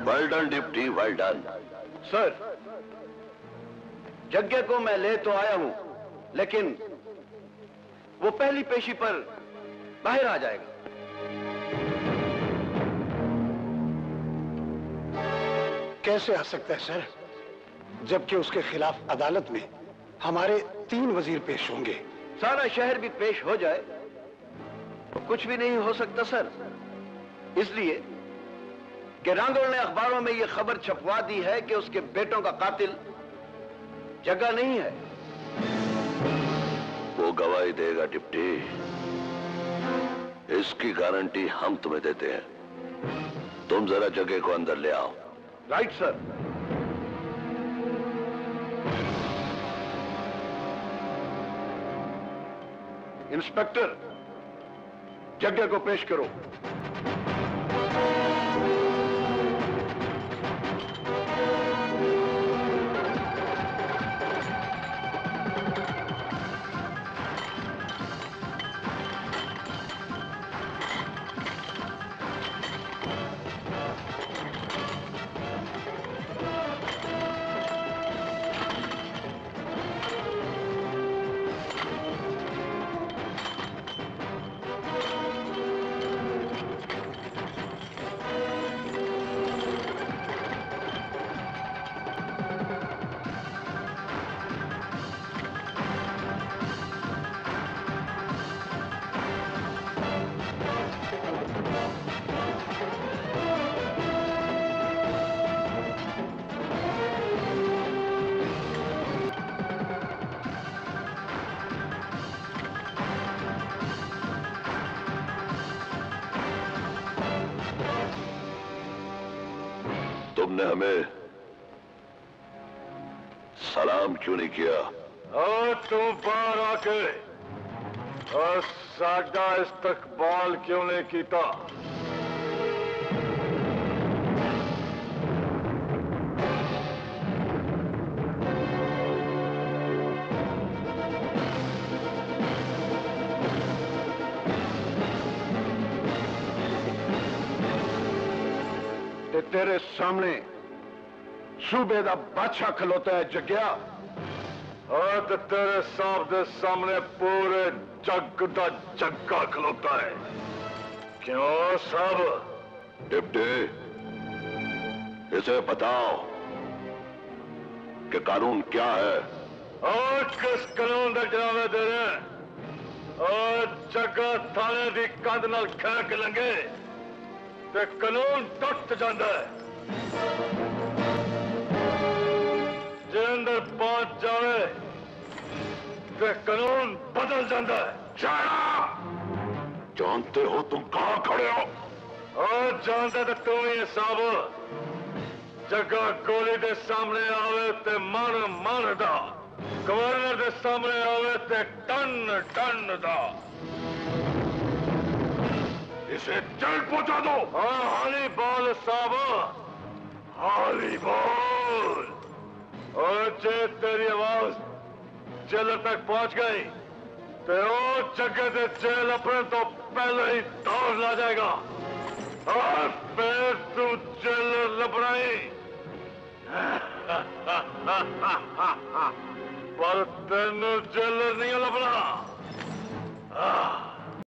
Well done deputy, well done. Sir, जग्गे को मैं ले तो आया हूं, लेकिन वो पहली पेशी पर बाहर आ जाएगा। कैसे आ सकता है सर, जबकि उसके खिलाफ अदालत में हमारे 3 वजीर पेश होंगे। सारा शहर भी पेश हो जाए तो कुछ भी नहीं हो सकता सर, इसलिए कि रांगोल ने अखबारों में यह खबर छपवा दी है कि उसके बेटों का कातिल जग्गा नहीं है। वो गवाही देगा डिप्टी, इसकी गारंटी हम तुम्हें देते हैं। तुम जरा जग्गे को अंदर ले आओ। Right sir. इंस्पेक्टर, जग्गे को पेश करो। तुमने हमें सलाम क्यों नहीं किया? और तुम बाहर आके और साडा इस्तकबाल क्यों नहीं कीता? तेरे सामने सूबे दा बादशाह खलोता है जग्या। और तो तेरे सामने पूरे जग दा जग्गा खलोता है। क्यों साहब? डिप्टी, इसे बताओ कि कानून क्या है। और किस कानून का जवाब दे रहे हैं? और जग्गा थाने की कंध नाल खैर के लंघे ते कानून टुट जाता है। जे अंदर पहुंच जावे ते कानून बदल जाता है। जानते हो तुम कहां खड़े हो? और जानते तो तुम ही साहब। जग्गा गोली दे सामने आवे ते मन दा, गवर्नर दे सामने आवे ते टन टन दा। इसे जेल पहुंचा दो। हाँ, हाली बोल साहब, हाली बोल। और जे तेरी आवाज जेल तक पहुंच गई तो वो जगह से जेल अपने तो पहले ही दौड़ ला जाएगा। और फिर तू जेल लपड़ाई। पर तेन जेल नहीं लपना।